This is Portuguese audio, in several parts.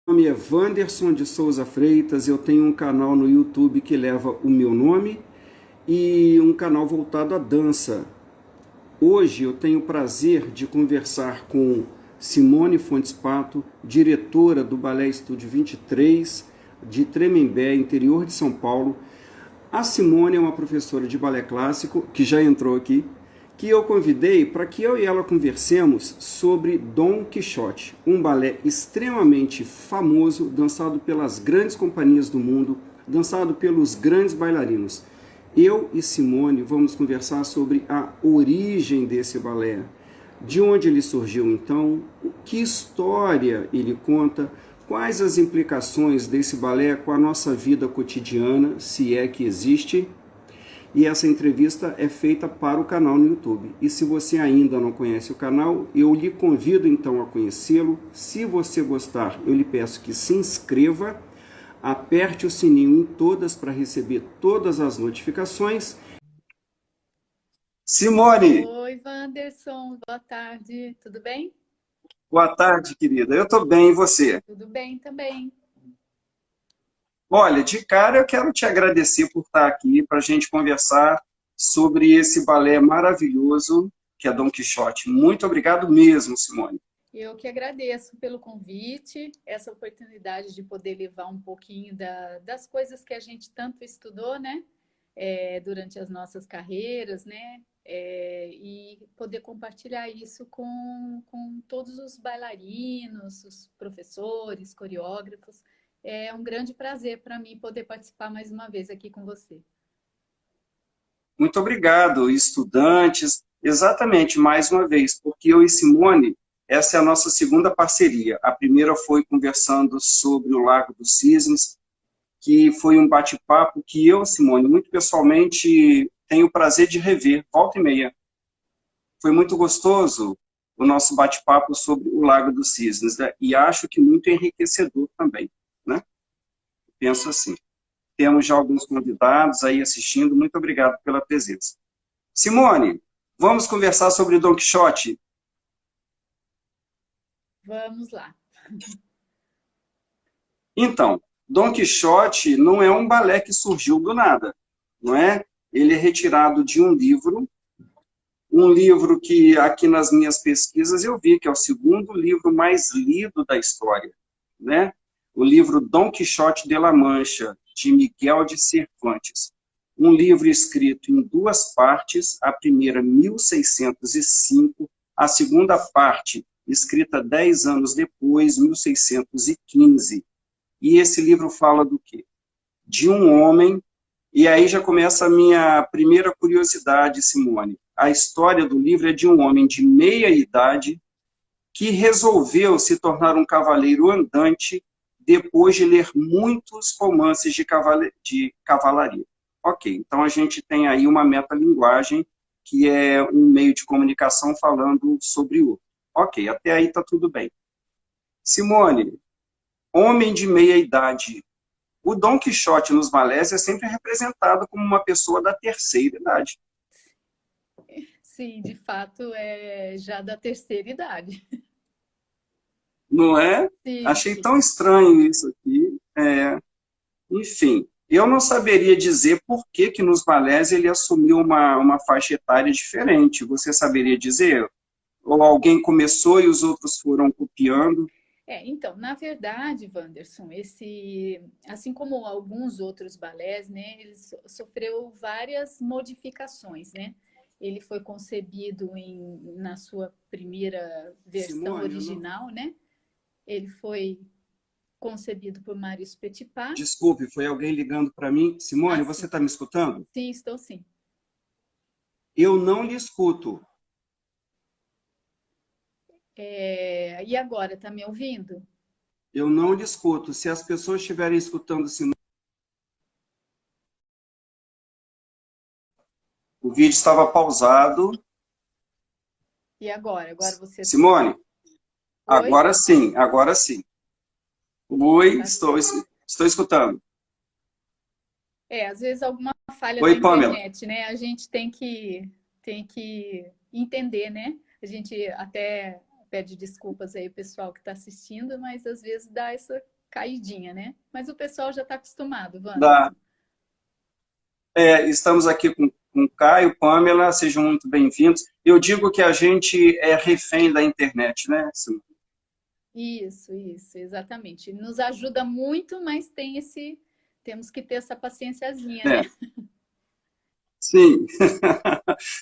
Meu nome é Wanderson de Souza Freitas, eu tenho um canal no YouTube que leva o meu nome e um canal voltado à dança. Hoje eu tenho o prazer de conversar com Simone Fontes Pato, diretora do Balé Estúdio 23, de Tremembé, interior de São Paulo. A Simone é uma professora de balé clássico, que já entrou aqui, que eu convidei para que eu e ela conversemos sobre Dom Quixote, um balé extremamente famoso, dançado pelas grandes companhias do mundo, dançado pelos grandes bailarinos. Eu e Simone vamos conversar sobre a origem desse balé, de onde ele surgiu então, que história ele conta, quais as implicações desse balé com a nossa vida cotidiana, se é que existe. E essa entrevista é feita para o canal no YouTube. E se você ainda não conhece o canal, eu lhe convido então a conhecê-lo. Se você gostar, eu lhe peço que se inscreva, aperte o sininho em todas para receber todas as notificações. Simone, Oi, Wanderson, boa tarde, tudo bem? boa tarde, querida. Eu estou bem, e você? Tudo bem também. Olha, de cara eu quero te agradecer por estar aqui para a gente conversar sobre esse balé maravilhoso que é Dom Quixote. Muito obrigado mesmo, Simone. Eu que agradeço pelo convite, essa oportunidade de poder levar um pouquinho das coisas que a gente tanto estudou, né? Durante as nossas carreiras, né? E poder compartilhar isso com todos os bailarinos, os professores, coreógrafos. É um grande prazer para mim poder participar mais uma vez aqui com você. Muito obrigado, estudantes. Exatamente, mais uma vez, porque eu e Simone, essa é a nossa segunda parceria. A primeira foi conversando sobre o Lago dos Cisnes, que foi um bate-papo que eu, Simone, muito pessoalmente tenho o prazer de rever, volta e meia. Foi muito gostoso o nosso bate-papo sobre o Lago dos Cisnes, né? E acho que muito enriquecedor também, né? Penso assim. Temos já alguns convidados aí assistindo, muito obrigado pela presença. Simone, vamos conversar sobre Don Quixote? Vamos lá. Então, Don Quixote não é um balé que surgiu do nada, não é? Ele é retirado de um livro que aqui nas minhas pesquisas eu vi que é o segundo livro mais lido da história, né? O livro Dom Quixote de la Mancha, de Miguel de Cervantes. Um livro escrito em duas partes, a primeira 1605, a segunda parte escrita 10 anos depois, 1615. E esse livro fala do quê? De um homem, e aí já começa a minha primeira curiosidade, Simone. A história do livro é de um homem de meia idade que resolveu se tornar um cavaleiro andante depois de ler muitos romances de cavalaria. Ok, então a gente tem aí uma metalinguagem que é um meio de comunicação falando sobre o. Ok, até aí está tudo bem. Simone, homem de meia idade. O Dom Quixote nos balés é sempre representado como uma pessoa da terceira idade. Sim, de fato, é já da terceira idade. Não é? Sim, Achei sim. tão estranho isso aqui. Enfim, eu não saberia dizer por que que nos balés ele assumiu uma faixa etária diferente. Você saberia dizer? Ou alguém começou e os outros foram copiando? Então, na verdade, Wanderson, assim como alguns outros balés, né, ele sofreu várias modificações, né? Ele foi concebido na sua primeira versão Simone, eu não... original, né? Ele foi concebido por Marius Petipa. Desculpe, foi alguém ligando para mim. Ah, Simone, você sim, está me escutando? sim, estou sim. Eu não lhe escuto. E agora, tá me ouvindo? Eu não lhe escuto. Se as pessoas estiverem escutando, o vídeo estava pausado. E agora? Agora você. Simone, Oi? agora sim, agora sim. Oi, Tá estou, certo. estou escutando. Às vezes alguma falha da Oi, Pamela. internet, né? A gente tem que entender, né? A gente até pede desculpas aí, pessoal que está assistindo, mas às vezes dá caidinha, né? Mas o pessoal já está acostumado, Da, Wanderson. estamos aqui com Caio, Pamela, sejam muito bem-vindos. Eu digo que a gente é refém da internet, né, Simone? Isso, exatamente. Nos ajuda muito, mas temos que ter essa paciênciazinha, né? É, sim.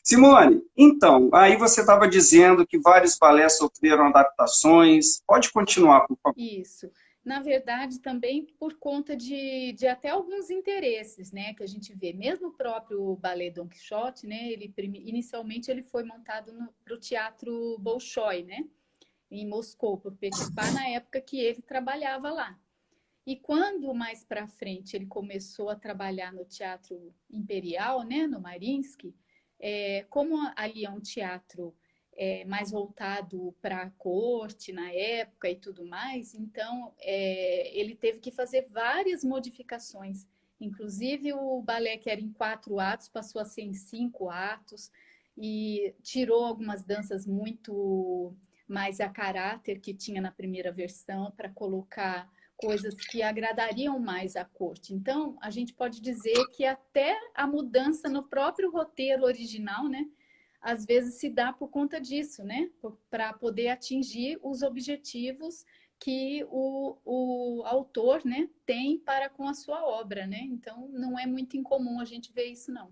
Simone, então, aí você estava dizendo que vários balés sofreram adaptações. Pode continuar, por favor. Isso. Na verdade, também por conta de até alguns interesses, né, que a gente vê. Mesmo o próprio ballet Don Quixote, né, inicialmente ele foi montado para o Teatro Bolshoi, né, em Moscou, por Petipa, na época que ele trabalhava lá. E quando mais para frente ele começou a trabalhar no Teatro Imperial, né, no Mariinsky, como ali é um teatro mais voltado para a corte na época e tudo mais, então ele teve que fazer várias modificações. Inclusive o balé que era em 4 atos passou a ser em 5 atos e tirou algumas danças muito mais a caráter que tinha na primeira versão para colocar coisas que agradariam mais à corte. Então, a gente pode dizer que até a mudança no próprio roteiro original, né, às vezes se dá por conta disso, né, para poder atingir os objetivos que o autor, né, tem para com a sua obra, né? Então, não é muito incomum a gente ver isso, não.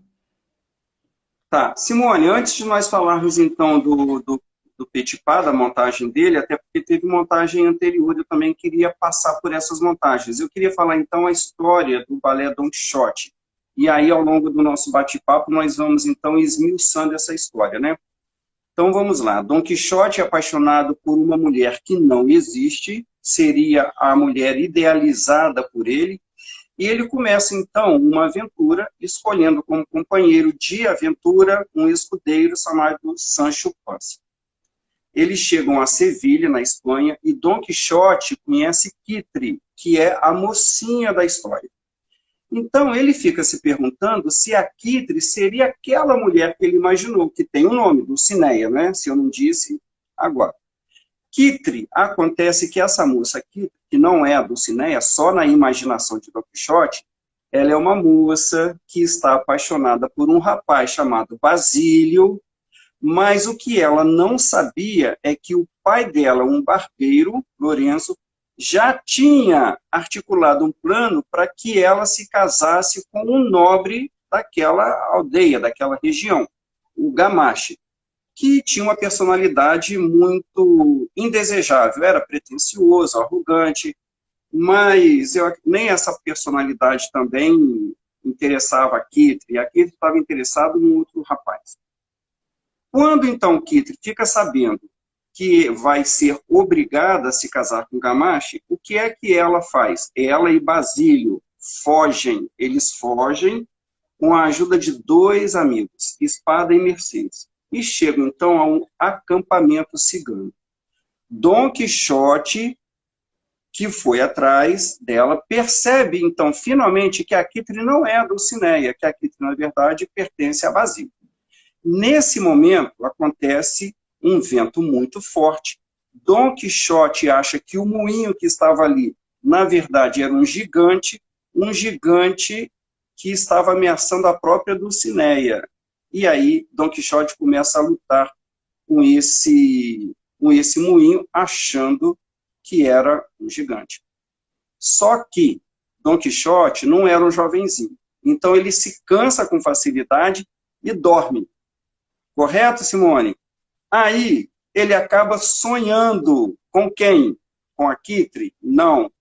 Tá. Simone, antes de nós falarmos, então, do Petipa, da montagem dele, até porque teve montagem anterior, eu também queria passar por essas montagens. Eu queria falar, então, a história do balé Don Quixote. E aí, ao longo do nosso bate-papo, nós vamos, então, esmiuçando essa história, né? Então, vamos lá. Don Quixote é apaixonado por uma mulher que não existe, seria a mulher idealizada por ele, e ele começa, então, uma aventura, escolhendo como companheiro de aventura um escudeiro chamado Sancho Panza. Eles chegam a Sevilha, na Espanha, e Don Quixote conhece Kitri, que é a mocinha da história. Então, ele fica se perguntando se a Kitri seria aquela mulher que ele imaginou, que tem o nome, Dulcinea, né? Se eu não disse, agora. Kitri, acontece que essa moça aqui, que não é a Dulcinea, só na imaginação de Don Quixote, ela é uma moça que está apaixonada por um rapaz chamado Basílio, mas o que ela não sabia é que o pai dela, um barbeiro, Lourenço, já tinha articulado um plano para que ela se casasse com um nobre daquela aldeia, daquela região, o Gamache, que tinha uma personalidade muito indesejável, era pretensioso, arrogante, mas nem essa personalidade também interessava a Kitty, e a Kitty estava interessada num outro rapaz. Quando então Kitty fica sabendo que vai ser obrigada a se casar com Gamache, o que é que ela faz? Ela e Basílio fogem, eles fogem com a ajuda de 2 amigos, Espada e Mercedes, e chegam então a um acampamento cigano. Dom Quixote, que foi atrás dela, percebe então finalmente que a Kitty não é a Dulcinea, que a Kitty na verdade pertence a Basílio. Nesse momento acontece um vento muito forte. Dom Quixote acha que o moinho que estava ali, na verdade, era um gigante que estava ameaçando a própria Dulcinea. E aí Dom Quixote começa a lutar com esse moinho, achando que era um gigante. Só que Dom Quixote não era um jovenzinho. Então ele se cansa com facilidade e dorme. Correto, Simone? Aí ele acaba sonhando com quem? Com a Kitri? Não.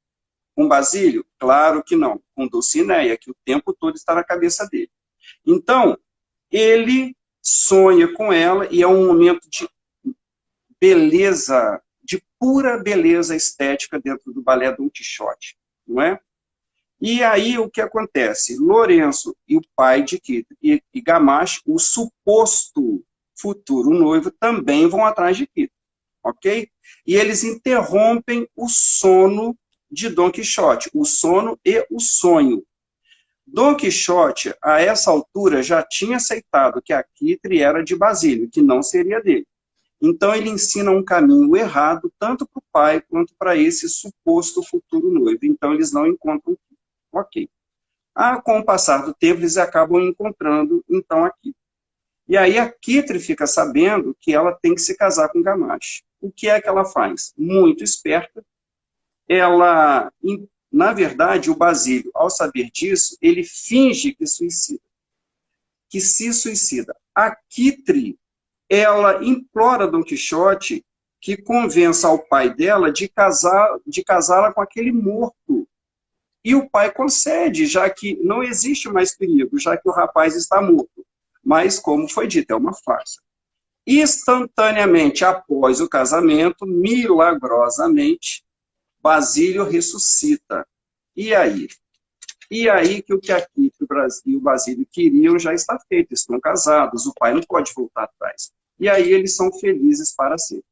Com Basílio? Claro que não. Com Dulcinea, que o tempo todo está na cabeça dele. Então, ele sonha com ela e é um momento de beleza, de pura beleza estética dentro do balé Don Quixote, não é? E aí o que acontece? Lourenço e o pai de Kitty e Gamache, o suposto futuro noivo, também vão atrás de Kitty, ok? E eles interrompem o sono de Don Quixote, o sono e o sonho. Don Quixote, a essa altura, já tinha aceitado que a Kitty era de Basílio, que não seria dele. Então, ele ensina um caminho errado, tanto para o pai quanto para esse suposto futuro noivo. Então, eles não encontram. Ok. Com o passar do tempo, eles acabam encontrando, então, aqui. E aí, a Kitri fica sabendo que ela tem que se casar com Gamache. O que é que ela faz? Muito esperta. Ela, na verdade, o Basílio, ao saber disso, ele finge que se suicida. A Kitri, ela implora Dom Quixote que convença ao pai dela de casá-la com aquele morto. E o pai concede, já que não existe mais perigo, já que o rapaz está morto. Mas, como foi dito, é uma farsa. Instantaneamente após o casamento, milagrosamente, Basílio ressuscita. E aí? E aí que o que aqui o Brasil e o Basílio queriam já está feito, estão casados, o pai não pode voltar atrás. E aí eles são felizes para sempre.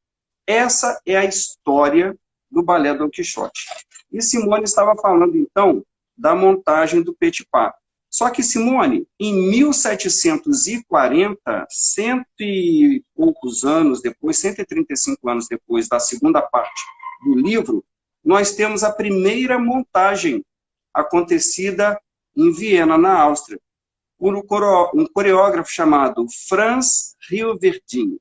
Essa é a história do balé Dom Quixote. E Simone estava falando, então, da montagem do Petipa. Só que Simone, em 1740, cento e poucos anos depois, 135 anos depois da segunda parte do livro, nós temos a primeira montagem acontecida em Viena, na Áustria, por um coreógrafo chamado Franz Hilverding.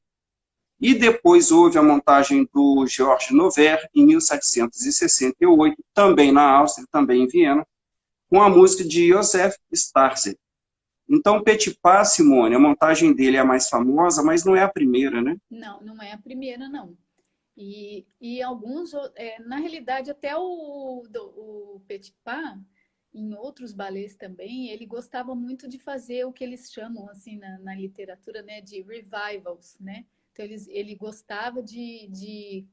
E depois houve a montagem do Georges Noverre, em 1768, também na Áustria, também em Viena, com a música de Joseph Starzer. Então, Petipa, Simone, a montagem dele é a mais famosa, mas não é a primeira, né? Não, não é a primeira, não. E alguns, na realidade, até o Petipa, em outros balés também, ele gostava muito de fazer o que eles chamam, assim, na literatura, né, de revivals, né? Então, ele gostava de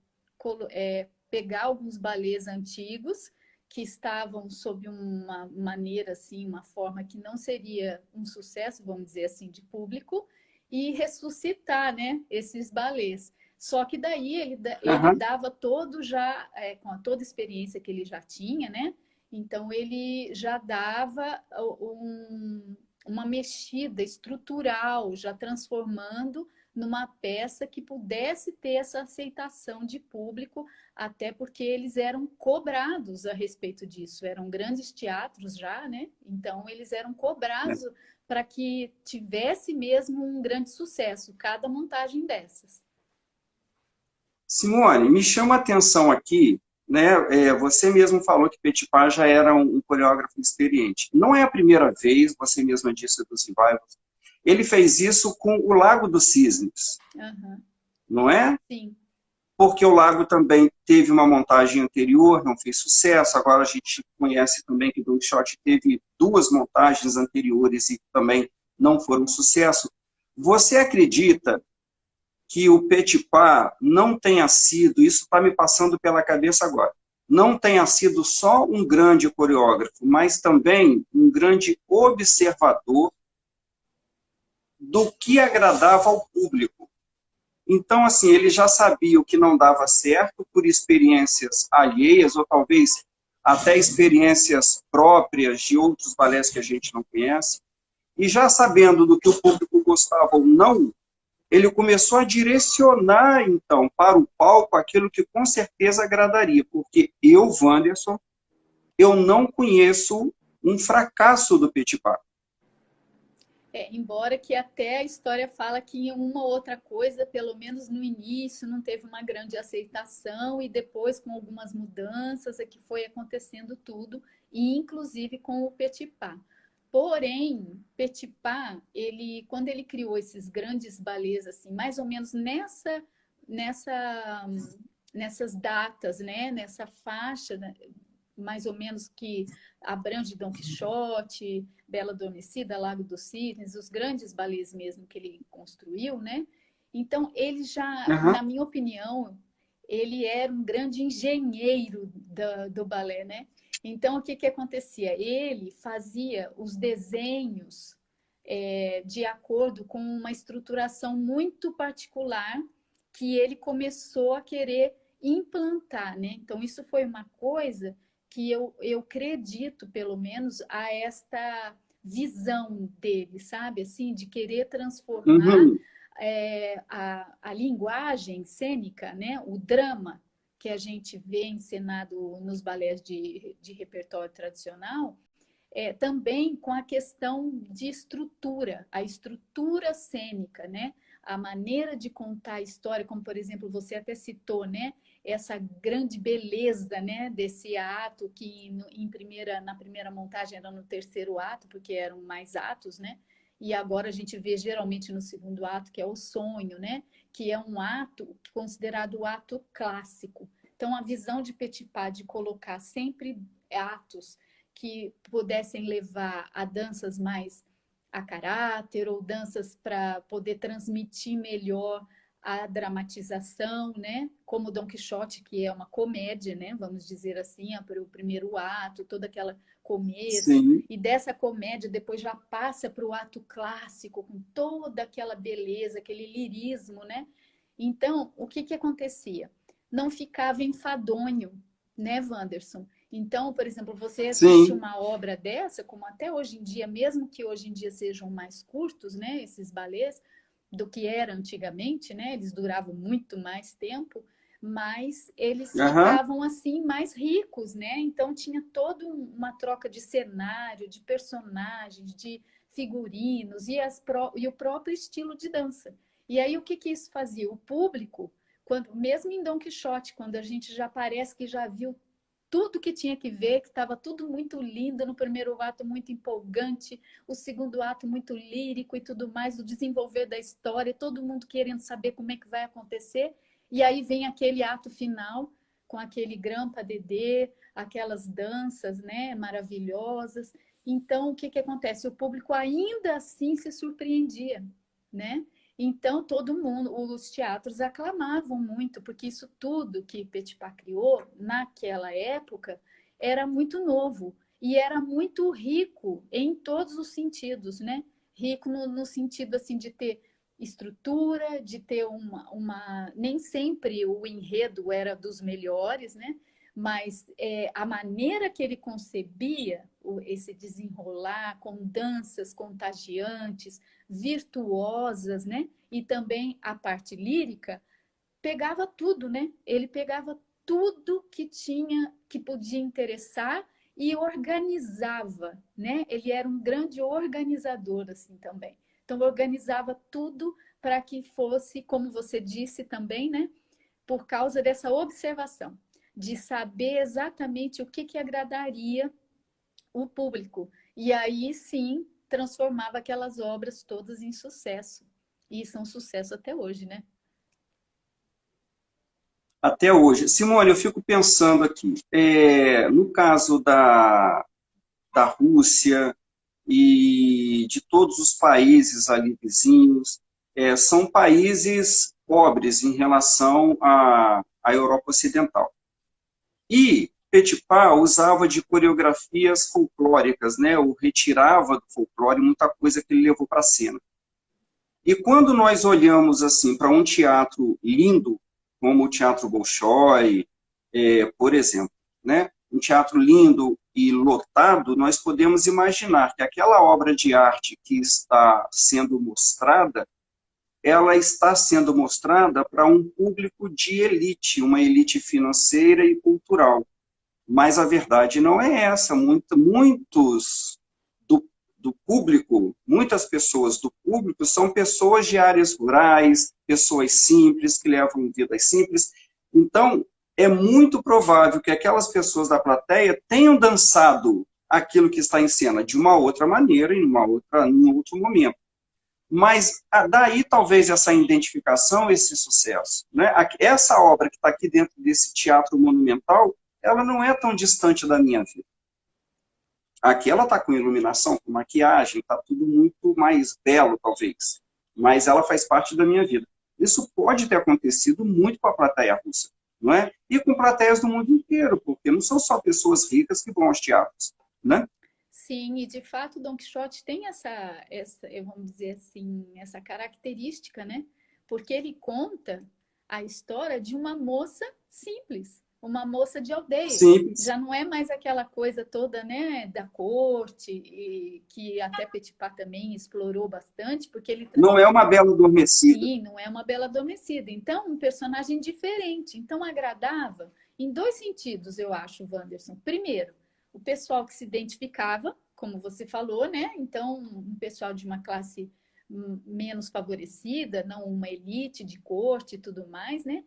pegar alguns balés antigos que estavam sob uma maneira, assim, uma forma que não seria um sucesso, vamos dizer assim, de público, e ressuscitar, né, esses balés. Só que daí ele dava todo já, com toda a experiência que ele já tinha, né? Então ele já dava uma mexida estrutural, já transformando numa peça que pudesse ter essa aceitação de público, até porque eles eram cobrados a respeito disso. Eram grandes teatros já, né? Então eles eram cobrados para que tivesse mesmo um grande sucesso, cada montagem dessas. Simone, me chama a atenção aqui, né? Você mesmo falou que Petipa já era um coreógrafo experiente. Não é a primeira vez, você mesma disse dos revivals. Ele fez isso com o Lago dos Cisnes, não é? Sim. Porque o Lago também teve uma montagem anterior, não fez sucesso. Agora a gente conhece também que Don Quixote teve 2 montagens anteriores e também não foram sucesso. Você acredita que o Petipa não tenha sido, isso está me passando pela cabeça agora, não tenha sido só um grande coreógrafo, mas também um grande observador do que agradava ao público. Então, assim, ele já sabia o que não dava certo por experiências alheias, ou talvez até experiências próprias de outros balés que a gente não conhece, e já sabendo do que o público gostava ou não, ele começou a direcionar, então, para o palco aquilo que com certeza agradaria, porque eu, Wanderson, eu não conheço um fracasso do Petipa. Embora que até a história fala que uma ou outra coisa, pelo menos no início, não teve uma grande aceitação e depois, com algumas mudanças, é que foi acontecendo tudo, e inclusive com o Petipa. Porém, Petipa, quando ele criou esses grandes balés, assim, mais ou menos nessas datas, né? Nessa faixa, né? Mais ou menos que abrange Dom Quixote, Bela Adormecida, Lago dos Cisnes, os grandes balés mesmo que ele construiu, né? Então, ele já, na minha opinião, ele era um grande engenheiro do balé, né? Então, o que acontecia? Ele fazia os desenhos de acordo com uma estruturação muito particular que ele começou a querer implantar, né? Então, isso foi uma coisa que eu acredito, pelo menos, a esta visão dele, sabe? Assim, de querer transformar a linguagem cênica, né, o drama que a gente vê encenado nos balés de repertório tradicional, também com a questão de estrutura, a estrutura cênica, né? A maneira de contar a história, como por exemplo você até citou, né? Essa grande beleza, né? Desse ato que na primeira montagem era no terceiro ato, porque eram mais atos, né? E agora a gente vê geralmente no segundo ato, que é o sonho, né? Que é um ato considerado o ato clássico. Então a visão de Petipa de colocar sempre atos que pudessem levar a danças mais a caráter ou danças para poder transmitir melhor a dramatização, né? Como Dom Quixote, que é uma comédia, né? Vamos dizer assim, o primeiro ato, todo aquele começo, Sim. e dessa comédia depois já passa para o ato clássico, com toda aquela beleza, aquele lirismo, né? Então, o que acontecia? Não ficava enfadonho, né, Wanderson? Então, por exemplo, você assistir Sim. uma obra dessa, como até hoje em dia, mesmo que hoje em dia sejam mais curtos, né, esses balés, do que era antigamente, né, eles duravam muito mais tempo, mas eles Aham. ficavam assim mais ricos, né? Então tinha toda uma troca de cenário, de personagens, de figurinos e o próprio estilo de dança. E aí o que isso fazia? O público, mesmo em Dom Quixote, quando a gente já parece que já viu tudo que tinha que ver, que estava tudo muito lindo, no primeiro ato muito empolgante, o segundo ato muito lírico e tudo mais, o desenvolver da história, todo mundo querendo saber como é que vai acontecer, e aí vem aquele ato final, com aquele Grampa Dedê, aquelas danças, né, maravilhosas. Então, o que acontece? O público ainda assim se surpreendia, né? Então, todo mundo, os teatros aclamavam muito, porque isso tudo que Petipa criou naquela época era muito novo e era muito rico em todos os sentidos, né? Rico no sentido assim de ter estrutura, de ter nem sempre o enredo era dos melhores, né? Mas a maneira que ele concebia esse desenrolar com danças contagiantes, virtuosas, né? E também a parte lírica, pegava tudo, né? Ele pegava tudo que tinha, que podia interessar e organizava, né? Ele era um grande organizador assim também. Então organizava tudo para que fosse, como você disse também, né? Por causa dessa observação, de saber exatamente o que agradaria o público. E aí sim transformava aquelas obras todas em sucesso. E são sucesso até hoje, né? Até hoje. Simone, eu fico pensando aqui, no caso da Rússia e de todos os países ali vizinhos, são países pobres em relação à Europa Ocidental. E Petipa usava de coreografias folclóricas, né? Ou retirava do folclore muita coisa que ele levou para a cena. E quando nós olhamos assim para um teatro lindo, como o Teatro Bolshoi, por exemplo, né? Um teatro lindo e lotado, nós podemos imaginar que aquela obra de arte que está sendo mostrada, ela está sendo mostrada para um público de elite, uma elite financeira e cultural. Mas a verdade não é essa. Muitos do público, muitas pessoas do público são pessoas de áreas rurais, pessoas simples, que levam vidas simples. Então, é muito provável que aquelas pessoas da plateia tenham dançado aquilo que está em cena de uma outra maneira, em um outro momento. Mas daí talvez essa identificação, esse sucesso. Né? Essa obra que está aqui dentro desse teatro monumental, ela não é tão distante da minha vida. Aqui ela está com iluminação, com maquiagem, está tudo muito mais belo, talvez. Mas ela faz parte da minha vida. Isso pode ter acontecido muito com a plateia russa, não é? E com plateias do mundo inteiro, porque não são só pessoas ricas que vão aos teatros, né? Sim, e de fato Don Quixote tem vamos dizer assim, essa característica, né? Porque ele conta a história de uma moça simples, uma moça de aldeia. Simples. Já não é mais aquela coisa toda, né, da corte, e que até Petipa também explorou bastante, porque ele Não é uma bela adormecida. sim, não é uma bela adormecida. Então, um personagem diferente. Então, agradava em dois sentidos, eu acho, Wanderson. Primeiro, o pessoal que se identificava, como você falou, né? Então, um pessoal de uma classe menos favorecida, não uma elite de corte e tudo mais, né?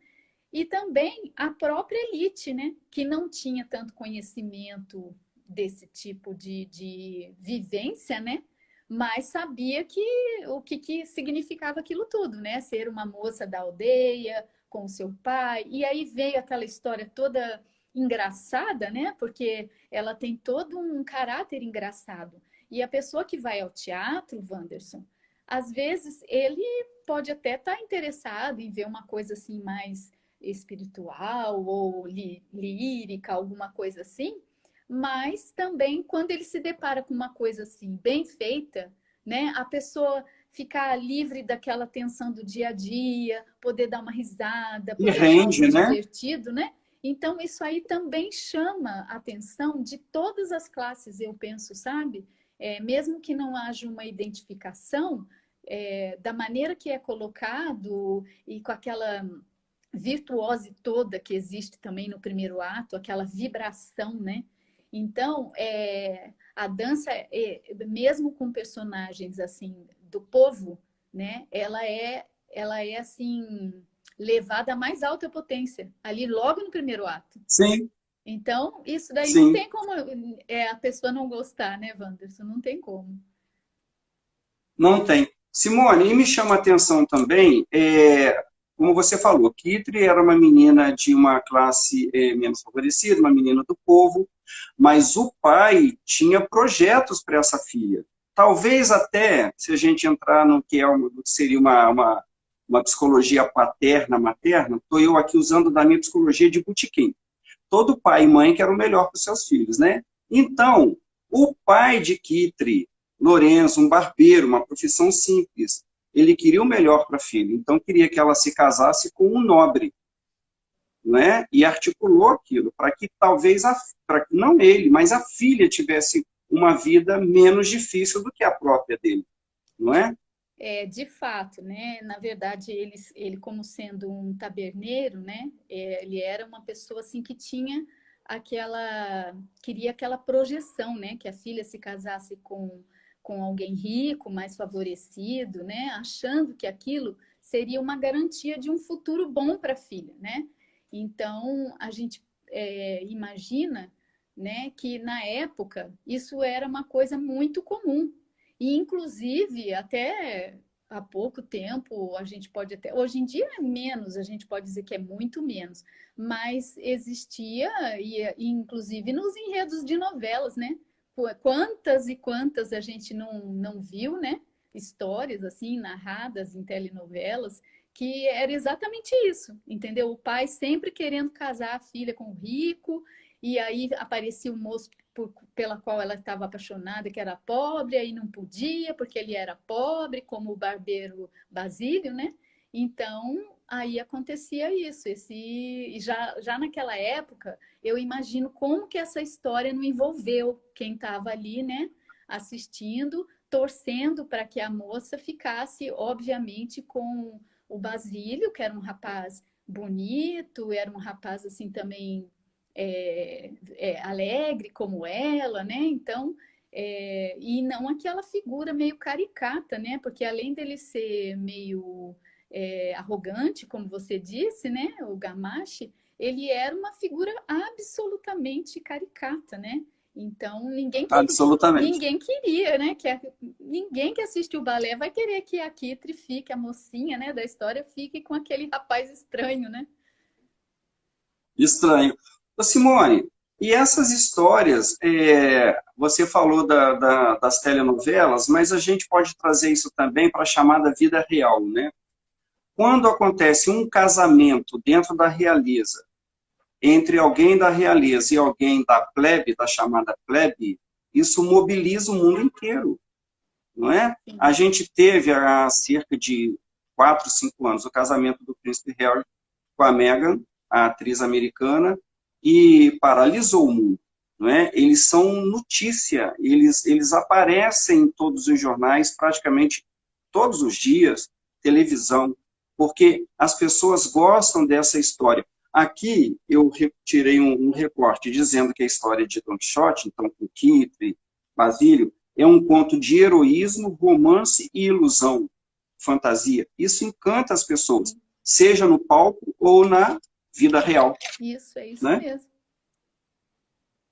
E também a própria elite, né? Que não tinha tanto conhecimento desse tipo de vivência, né? Mas sabia que significava aquilo tudo, né? Ser uma moça da aldeia, com seu pai. E aí veio aquela história toda engraçada, né? Porque ela tem todo um caráter engraçado. E a pessoa que vai ao teatro, Wanderson, às vezes ele pode até estar interessado em ver uma coisa assim mais espiritual ou lírica, alguma coisa assim, mas também quando ele se depara com uma coisa assim bem feita, né, a pessoa ficar livre daquela tensão do dia a dia, poder dar uma risada, E poder achar algo rende, né? divertido, né? Então isso aí também chama a atenção de todas as classes, eu penso, sabe? Mesmo que não haja uma identificação, da maneira que é colocado e com aquela virtuose toda que existe também no primeiro ato, aquela vibração, né? Então, a dança, mesmo com personagens assim do povo, né? Ela é assim levada à mais alta potência ali logo no primeiro ato. Sim, Então, isso daí não sim. tem como a pessoa não gostar, né, Wanderson? Não tem como. Não tem. Simone, e me chama a atenção também, como você falou, Kitri era uma menina de uma classe menos favorecida, uma menina do povo, mas o pai tinha projetos para essa filha. Talvez até, se a gente entrar no que seria uma psicologia paterna, materna, estou eu aqui usando da minha psicologia de botequim. Todo pai e mãe quer o melhor para os seus filhos, né? Então, o pai de Kitri, Lourenço, um barbeiro, uma profissão simples, ele queria o melhor para a filha, então queria que ela se casasse com um nobre, né? E articulou aquilo para que talvez, para que não ele, mas a filha tivesse uma vida menos difícil do que a própria dele, não é? De fato, né? Na verdade, ele como sendo um taberneiro, né? Ele era uma pessoa assim que tinha queria aquela projeção, né? Que a filha se casasse com alguém rico, mais favorecido, né? Achando que aquilo seria uma garantia de um futuro bom para a filha, né? Então, a gente imagina, né? Que na época isso era uma coisa muito comum, e, inclusive, até há pouco tempo, a gente pode até. Hoje em dia é menos, a gente pode dizer que é muito menos, mas existia, e inclusive nos enredos de novelas, né? Quantas e quantas a gente não viu, né? Histórias assim, narradas em telenovelas, que era exatamente isso, entendeu? O pai sempre querendo casar a filha com o rico, e aí aparecia o moço pela qual ela estava apaixonada, que era pobre, aí não podia, porque ele era pobre, como o barbeiro Basílio, né? Então, aí acontecia isso. E já naquela época, eu imagino como que essa história não envolveu quem estava ali, né? Assistindo, torcendo para que a moça ficasse, obviamente, com o Basílio, que era um rapaz bonito, era um rapaz assim também alegre como ela, né? Então, e não aquela figura meio caricata, né? Porque além dele ser meio arrogante, como você disse, né? O Gamache, ele era uma figura absolutamente caricata, né? Então, Absolutamente. ninguém queria, né? Ninguém que assiste o balé vai querer que a Kitri fique, a mocinha, né, da história, fique com aquele rapaz estranho, né? Estranho. Ô, Simone, e essas histórias, você falou das telenovelas, mas a gente pode trazer isso também para a chamada vida real, né? Quando acontece um casamento dentro da realeza, entre alguém da realeza e alguém da plebe, da chamada plebe, isso mobiliza o mundo inteiro, não é? A gente teve há cerca de 4, 5 anos o casamento do príncipe Harry com a Meghan, a atriz americana, e paralisou o mundo, não é? Eles são notícia, eles aparecem em todos os jornais, praticamente todos os dias, televisão, porque as pessoas gostam dessa história. Aqui eu tirei um recorte dizendo que a história de Don Quixote, então com Kitri, Basílio, é um conto de heroísmo, romance e ilusão, fantasia. Isso encanta as pessoas, seja no palco ou na vida real. Isso, é isso Né? mesmo.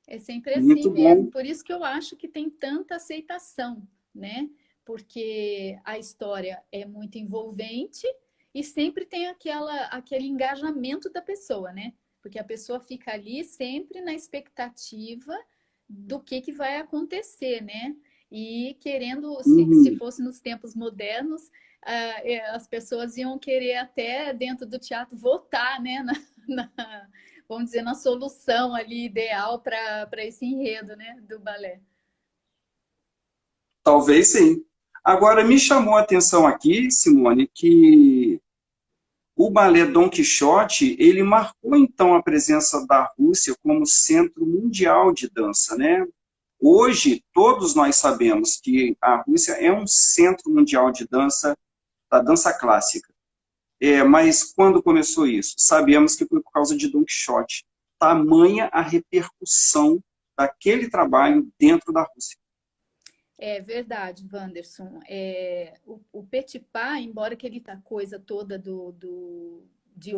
É sempre assim Muito mesmo. bom. Por isso que eu acho que tem tanta aceitação, né? Porque a história é muito envolvente e sempre tem aquele engajamento da pessoa, né? Porque a pessoa fica ali sempre na expectativa do que vai acontecer, né? E querendo, se Uhum. fosse nos tempos modernos, as pessoas iam querer até dentro do teatro votar, né? Vamos dizer, na solução ali ideal para esse enredo, né, do balé. Talvez sim. Agora, me chamou a atenção aqui, Simone, que o balé Dom Quixote, ele marcou então a presença da Rússia como centro mundial de dança, né? Hoje, todos nós sabemos que a Rússia é um centro mundial de dança, da dança clássica. Mas quando começou isso? Sabemos que foi por causa de Dom Quixote. Tamanha a repercussão daquele trabalho dentro da Rússia. É verdade, Wanderson. O Petit Pas, embora aquele coisa toda de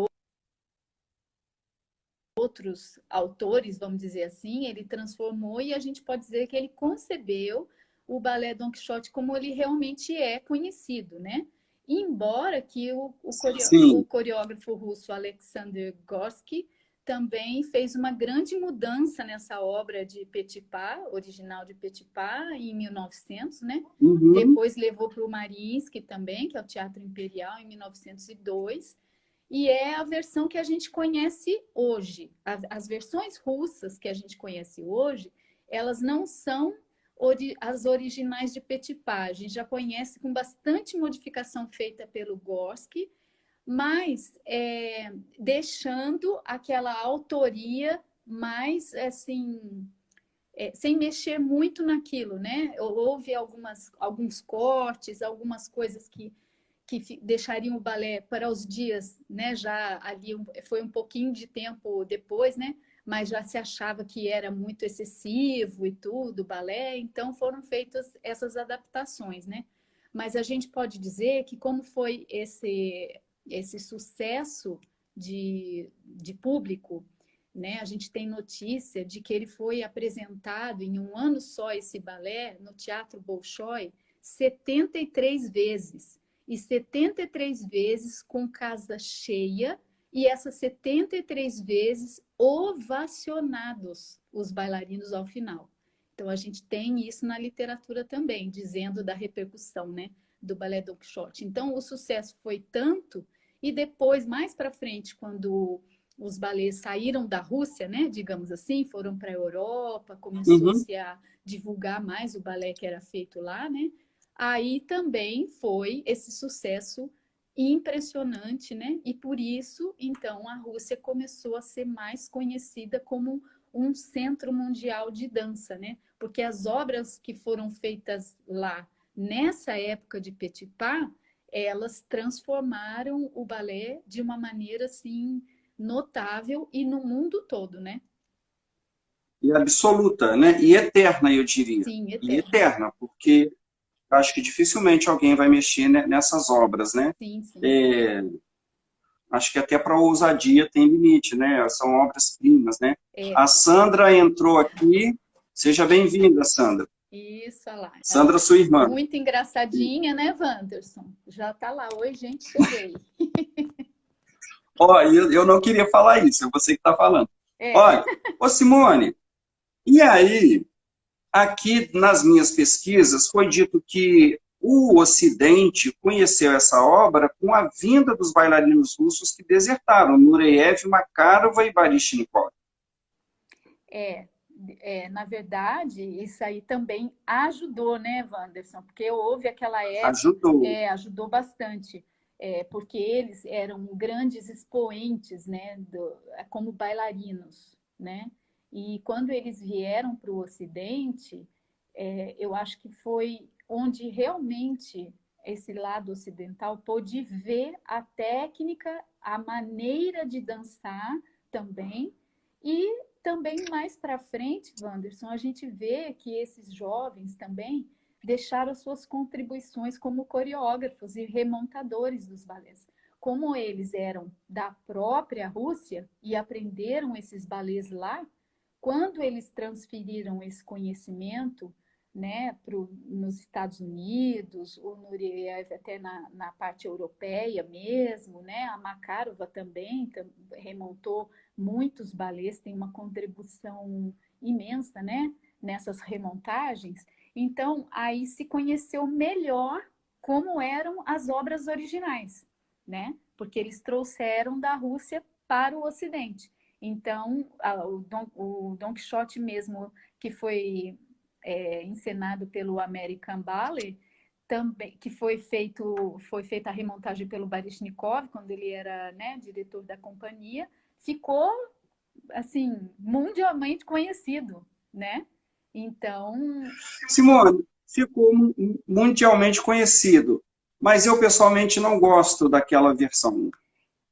outros autores, vamos dizer assim, ele transformou e a gente pode dizer que ele concebeu o balé Don Quixote como ele realmente é conhecido, né? Embora que o Sim. coreógrafo russo Alexander Gorsky também fez uma grande mudança nessa obra de Petit Pas, original de Petit Pas, em 1900, né? Uhum. Depois levou para o Mariinsky também, que é o Teatro Imperial, em 1902. E é a versão que a gente conhece hoje. As versões russas que a gente conhece hoje, elas não são as originais de Petit Pas. A gente já conhece com bastante modificação feita pelo Gorsky, mas deixando aquela autoria mais assim, sem mexer muito naquilo, né? Houve alguns cortes, algumas coisas que deixariam o balé para os dias, né? Já ali foi um pouquinho de tempo depois, né? Mas já se achava que era muito excessivo e tudo, o balé, então foram feitas essas adaptações, né? Mas a gente pode dizer que como foi esse sucesso de público, né? A gente tem notícia de que ele foi apresentado em um ano só, esse balé, no Teatro Bolshoi, 73 vezes. E 73 vezes com casa cheia, e essas 73 vezes ovacionados os bailarinos ao final. Então a gente tem isso na literatura também, dizendo da repercussão, né, do balé Don Quixote. Então o sucesso foi tanto, e depois, mais para frente, quando os balés saíram da Rússia, né, digamos assim, foram para a Europa, Uhum. começou-se a divulgar mais o balé que era feito lá, né? Aí também foi esse sucesso impressionante, né? E por isso, então, a Rússia começou a ser mais conhecida como um centro mundial de dança, né? Porque as obras que foram feitas lá nessa época de Petit Pas, elas transformaram o balé de uma maneira assim notável e no mundo todo, né? E absoluta, né? E eterna, eu diria. Sim, E eterno. eterna, porque acho que dificilmente alguém vai mexer nessas obras, né? Sim, sim. É, acho que até para a ousadia tem limite, né? São obras-primas, né? É, A Sandra entrou aqui. Seja bem-vinda, Sandra. isso, olha lá. Ela, Sandra, sua irmã. muito engraçadinha, né, Wanderson? Já tá lá. Oi, gente, cheguei. Ó, eu não queria falar isso, é você que está falando. É, Olha, ô Simone, e aí, aqui nas minhas pesquisas foi dito que o Ocidente conheceu essa obra com a vinda dos bailarinos russos que desertaram, Nureyev, Makarova e Baryshnikov. é, na verdade, isso aí também ajudou, né, Wanderson? Porque houve aquela época, Ajudou. ajudou bastante, porque eles eram grandes expoentes, né, como bailarinos. né? E quando eles vieram para o Ocidente, eu acho que foi onde realmente esse lado ocidental pôde ver a técnica, a maneira de dançar também, e também mais para frente, Wanderson, a gente vê que esses jovens também deixaram suas contribuições como coreógrafos e remontadores dos balés. Como eles eram da própria Rússia e aprenderam esses balés lá, quando eles transferiram esse conhecimento, né, nos Estados Unidos, o Nureyev até na parte europeia mesmo, né, a Makarova também remontou muitos balés, tem uma contribuição imensa, né, nessas remontagens. Então, aí se conheceu melhor como eram as obras originais, né, porque eles trouxeram da Rússia para o Ocidente. Então, o Don Quixote mesmo, que foi encenado pelo American Ballet, também, que foi feita a remontagem pelo Baryshnikov, quando ele era, né, diretor da companhia, ficou, assim, mundialmente conhecido, né? Então... Simone, ficou mundialmente conhecido, mas eu pessoalmente não gosto daquela versão.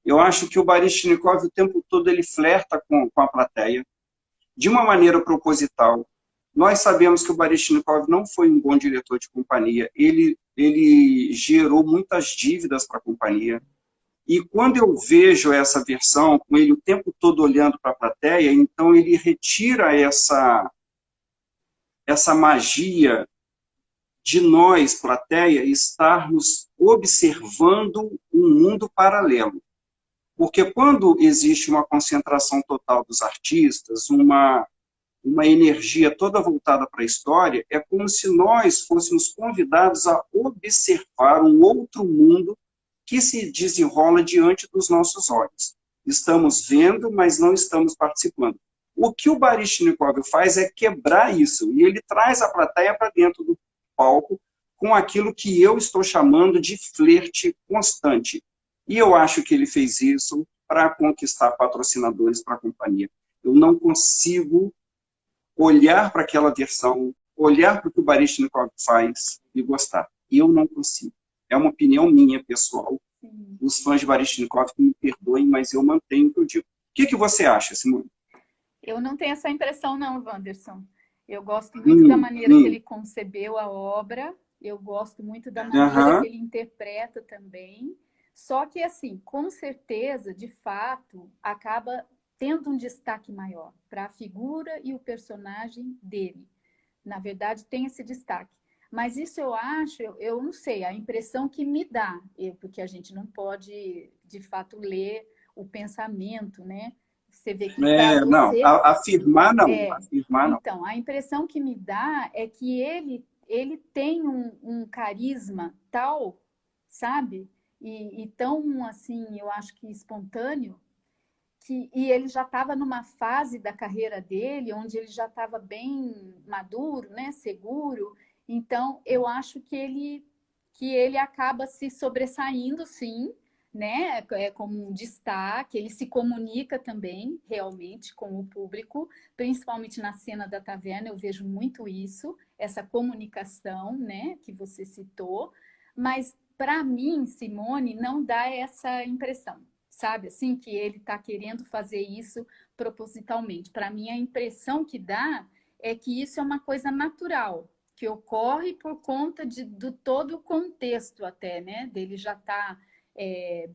Eu acho que o Baryshnikov o tempo todo ele flerta com a plateia, de uma maneira proposital. Nós sabemos que o Baryshnikov não foi um bom diretor de companhia, ele gerou muitas dívidas para a companhia. E quando eu vejo essa versão, com ele o tempo todo olhando para a plateia, então ele retira essa magia de nós, plateia, estarmos observando um mundo paralelo. Porque quando existe uma concentração total dos artistas, uma energia toda voltada para a história, é como se nós fôssemos convidados a observar um outro mundo que se desenrola diante dos nossos olhos. Estamos vendo, mas não estamos participando. O que o Baryshnikov faz é quebrar isso, e ele traz a plateia para dentro do palco com aquilo que eu estou chamando de flerte constante. E eu acho que ele fez isso para conquistar patrocinadores para a companhia. Eu não consigo olhar para aquela versão, olhar para o que o Baryshnikov faz e gostar. Eu não consigo. É uma opinião minha, pessoal. Sim. Os fãs de Baryshnikov me perdoem, mas eu mantenho o que eu digo. O que você acha, Simone? Eu não tenho essa impressão não, Wanderson. Eu gosto muito da maneira que ele concebeu a obra, eu gosto muito da maneira que ele interpreta também. Só que, assim, com certeza, de fato, acaba tendo um destaque maior para a figura e o personagem dele. Na verdade, tem esse destaque. Mas isso eu acho, eu não sei, a impressão que me dá, porque a gente não pode, de fato, ler o pensamento, né? Você vê que para Não, você... afirmar não, afirmar não. Então, a impressão que me dá é que ele tem um carisma tal, sabe? E tão, assim, eu acho que espontâneo, e ele já estava numa fase da carreira dele, onde ele já estava bem maduro, né? Seguro. Então, eu acho que ele acaba se sobressaindo, sim, né? Como um destaque, ele se comunica também, realmente, com o público, principalmente na cena da taverna, eu vejo muito isso, essa comunicação, né? Que você citou, mas, para mim, Simone, não dá essa impressão, sabe? Assim, que ele está querendo fazer isso propositalmente. Para mim, a impressão que dá é que isso é uma coisa natural, que ocorre por conta do todo o contexto até, né? Dele já estar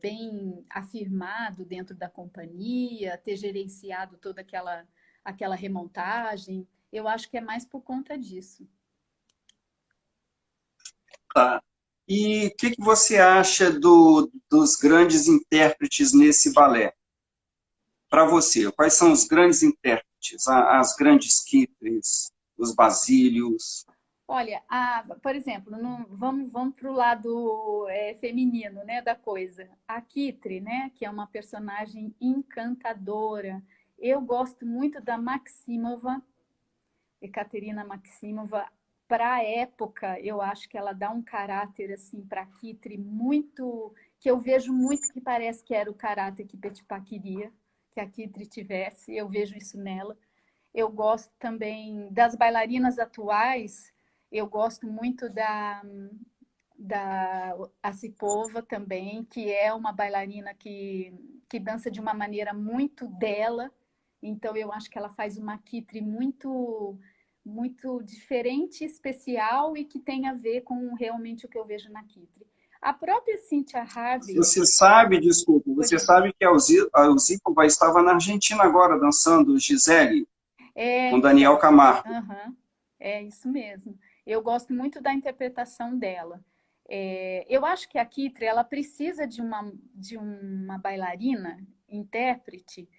bem afirmado dentro da companhia, ter gerenciado toda aquela remontagem. Eu acho que é mais por conta disso. Tá. E o que você acha dos grandes intérpretes nesse balé? Para você, quais são os grandes intérpretes, as grandes Kitris, os Basílios? Olha, por exemplo, vamos para o lado feminino, né, da coisa. A Kitri, né, que é uma personagem encantadora. Eu gosto muito da Maximova, Ekaterina Maximova. Para a época, eu acho que ela dá um caráter assim para a Kitri muito, que eu vejo muito que parece que era o caráter que Petipa queria, que a Kitri tivesse, eu vejo isso nela. Eu gosto também das bailarinas atuais, eu gosto muito da Acipova também, que é uma bailarina que dança de uma maneira muito dela, então eu acho que ela faz uma Kitri muito diferente, especial e que tem a ver com realmente o que eu vejo na Kitri. A própria Cynthia Harvey... Você sabe, desculpa, você sabe que a Alzipova estava na Argentina agora, dançando Gisele, com Daniel Camargo. É isso mesmo. Eu gosto muito da interpretação dela. Eu acho que a Kitri, ela precisa de uma bailarina, intérprete,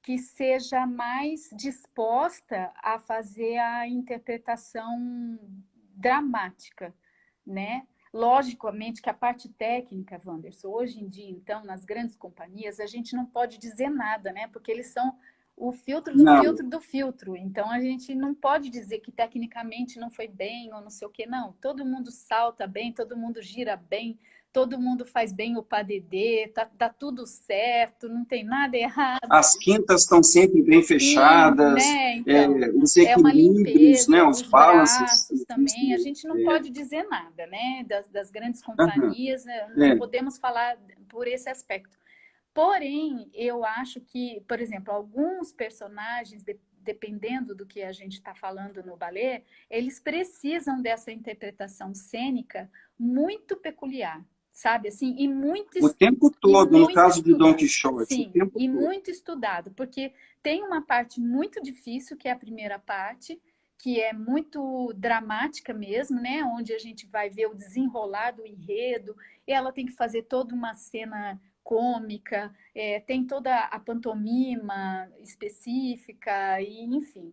que seja mais disposta a fazer a interpretação dramática, né? Logicamente que a parte técnica, Wanderson, hoje em dia, então, nas grandes companhias, a gente não pode dizer nada, né? Porque eles são o filtro do filtro do filtro. Então, a gente não pode dizer que tecnicamente não foi bem ou não sei o quê, não. Todo mundo salta bem, todo mundo gira bem, todo mundo faz bem o padedê, tá tudo certo, não tem nada errado. As quintas estão sempre bem fechadas, sim, né? Então, os equilíbrios, né? Os braços também. A gente não pode dizer nada, né? Das grandes companhias, não podemos falar por esse aspecto. Porém, eu acho que, por exemplo, alguns personagens, dependendo do que a gente está falando no balé, eles precisam dessa interpretação cênica muito peculiar, sabe? Assim, e muito o tempo todo, no caso de Don Quixote. Sim, e muito estudado, porque tem uma parte muito difícil, que é a primeira parte, que é muito dramática mesmo, né? Onde a gente vai ver o desenrolar do enredo, e ela tem que fazer toda uma cena cômica, tem toda a pantomima específica, e enfim.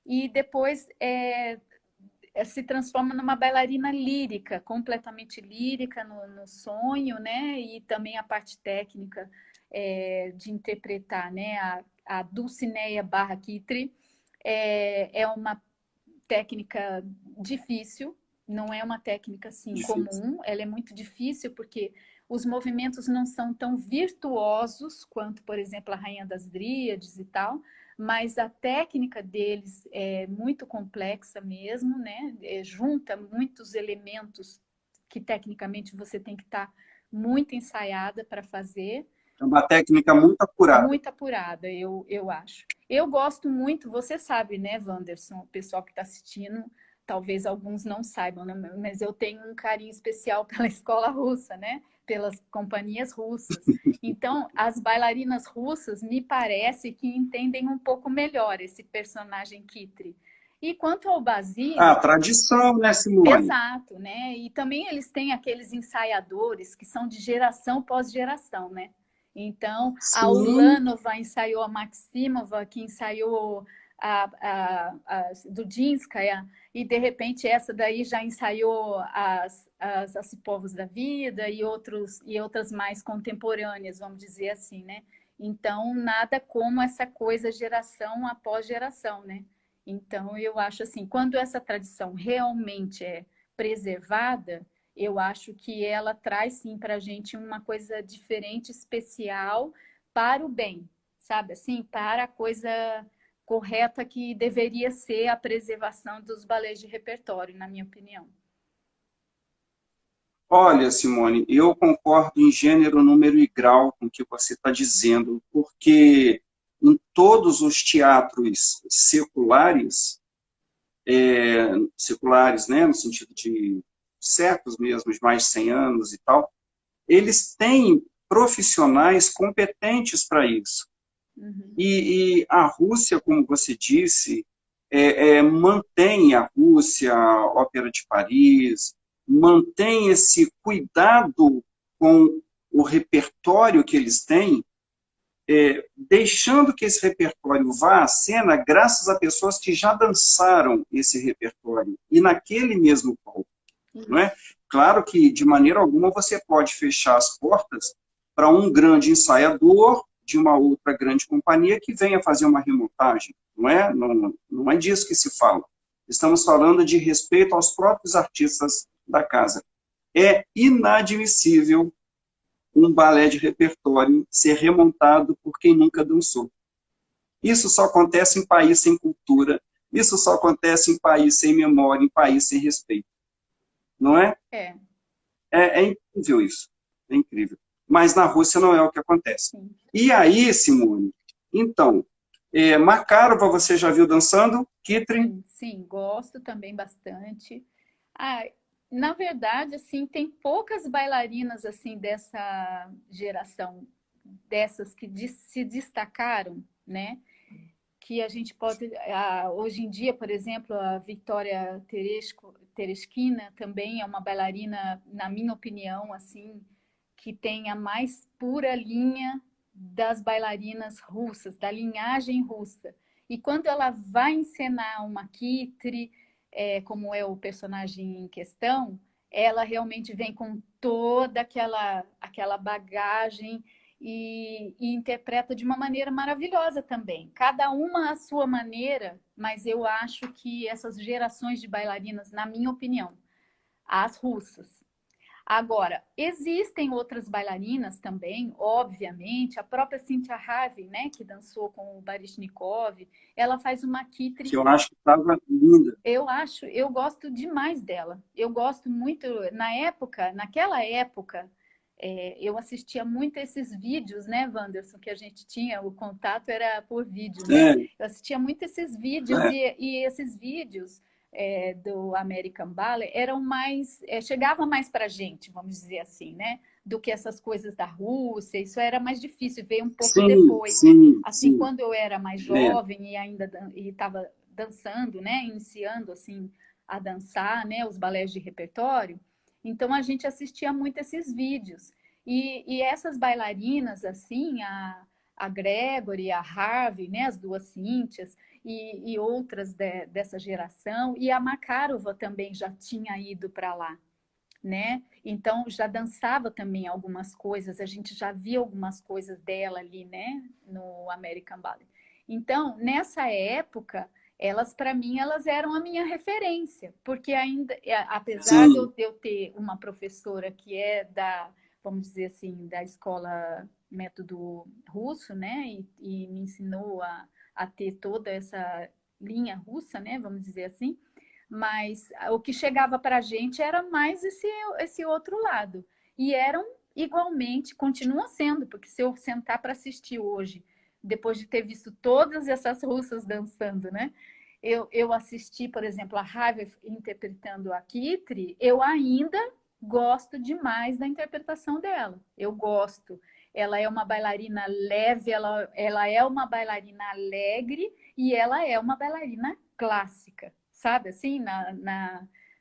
E depois se transforma numa bailarina lírica, completamente lírica no sonho, né? E também a parte técnica de interpretar, né? A Dulcinea barra Kitri é uma técnica difícil, não é uma técnica assim comum, ela é muito difícil porque os movimentos não são tão virtuosos quanto, por exemplo, a Rainha das Dríades e tal, mas a técnica deles é muito complexa mesmo, né? Junta muitos elementos que tecnicamente você tem que estar muito ensaiada para fazer. É uma técnica muito apurada. Muito apurada, eu acho. Eu gosto muito, você sabe, né, Wanderson, o pessoal que está assistindo, talvez alguns não saibam, né? Mas eu tenho um carinho especial pela escola russa, né? Pelas companhias russas. Então, as bailarinas russas me parece que entendem um pouco melhor esse personagem Kitri. E quanto ao Basílio... Ah, tradição, né, Simone? Exato, né? E também eles têm aqueles ensaiadores que são de geração pós geração, né? Então, sim, a Ulanova ensaiou a Maximova, que ensaiou a Dudinskaya, e de repente essa daí já ensaiou as Acipavos da vida e outras mais contemporâneas, vamos dizer assim, né? Então, nada como essa coisa geração após geração, né? Então, eu acho assim, quando essa tradição realmente é preservada, eu acho que ela traz, sim, para a gente uma coisa diferente, especial, para o bem, sabe? Assim, para a coisa correta que deveria ser a preservação dos balés de repertório, na minha opinião. Olha, Simone, eu concordo em gênero, número e grau com o que você está dizendo, porque em todos os teatros seculares, né, no sentido de certos mesmo, de mais de 100 anos e tal, eles têm profissionais competentes para isso. Uhum. E a Rússia, como você disse, mantém a Rússia, a Ópera de Paris, mantém esse cuidado com o repertório que eles têm, deixando que esse repertório vá à cena graças a pessoas que já dançaram esse repertório, e naquele mesmo palco. Não é? Claro que, de maneira alguma, você pode fechar as portas para um grande ensaiador de uma outra grande companhia que venha fazer uma remontagem. Não é? Não é disso que se fala. Estamos falando de respeito aos próprios artistas da casa. É inadmissível um balé de repertório ser remontado por quem nunca dançou. Isso só acontece em país sem cultura, isso só acontece em país sem memória, em país sem respeito. Não é? É. É incrível isso. É incrível. Mas na Rússia não é o que acontece. Sim. E aí, Simone, então, Makarova você já viu dançando? Kitrin? Sim, sim, gosto também bastante. Ah, na verdade, assim, tem poucas bailarinas assim dessa geração, dessas que se destacaram, né? Que a gente pode, hoje em dia, por exemplo, a Victoria Tereshkina também é uma bailarina, na minha opinião, assim, que tem a mais pura linha das bailarinas russas, da linhagem russa. E quando ela vai encenar uma Kitri, como é o personagem em questão, ela realmente vem com toda aquela bagagem e interpreta de uma maneira maravilhosa também. Cada uma à sua maneira, mas eu acho que essas gerações de bailarinas, na minha opinião, as russas. Agora, existem outras bailarinas também, obviamente, a própria Cynthia Harvey, né, que dançou com o Baryshnikov, ela faz uma Que Kitri. eu acho que estava linda. Eu gosto demais dela. Eu gosto muito, naquela época, eu assistia muito esses vídeos, né, Wanderson, que a gente tinha, o contato era por vídeo, né? É, Eu assistia muito esses vídeos é. e esses vídeos do American Ballet eram mais, chegava mais pra gente, vamos dizer assim, né? Do que essas coisas da Rússia, isso era mais difícil, veio um pouco Sim, depois. sim, Assim, sim. quando eu era mais É. jovem e ainda estava dançando, né, iniciando assim a dançar, né, os balés de repertório, então a gente assistia muito esses vídeos. E essas bailarinas, assim, a Gregory, a Harvey, né, as duas Cíntias, e outras dessa geração, e a Makarova também já tinha ido para lá, né? Então já dançava também algumas coisas, a gente já via algumas coisas dela ali, né, no American Ballet. Então, nessa época, elas para mim elas eram a minha referência, porque ainda apesar de Sim, eu ter uma professora que é da, vamos dizer assim, da escola método russo, né, e me ensinou a ter toda essa linha russa, né, vamos dizer assim, mas o que chegava para a gente era mais esse outro lado. E eram igualmente, continua sendo, porque se eu sentar para assistir hoje, depois de ter visto todas essas russas dançando, né? Eu assisti, por exemplo, a Harvey interpretando a Kitri, eu ainda gosto demais da interpretação dela. Eu gosto. Ela é uma bailarina leve, ela é uma bailarina alegre e ela é uma bailarina clássica, sabe? Assim,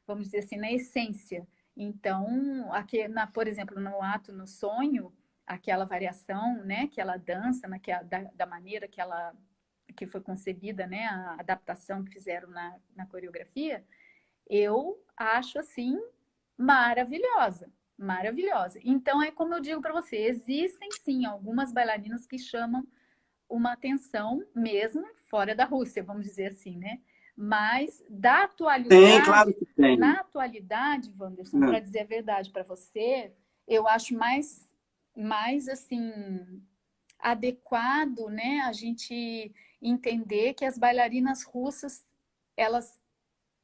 vamos dizer assim, na essência. Então, aqui, por exemplo, no ato, no sonho, aquela variação, né, que ela dança, da maneira que foi concebida, né, a adaptação que fizeram na coreografia, eu acho assim maravilhosa, maravilhosa. Então é como eu digo para você, existem sim algumas bailarinas que chamam uma atenção mesmo fora da Rússia, vamos dizer assim, né? Mas da tem, claro atualidade, que tem. na atualidade, Wanderson, para É. dizer a verdade para você, eu acho mais assim adequado, né, a gente entender que as bailarinas russas, elas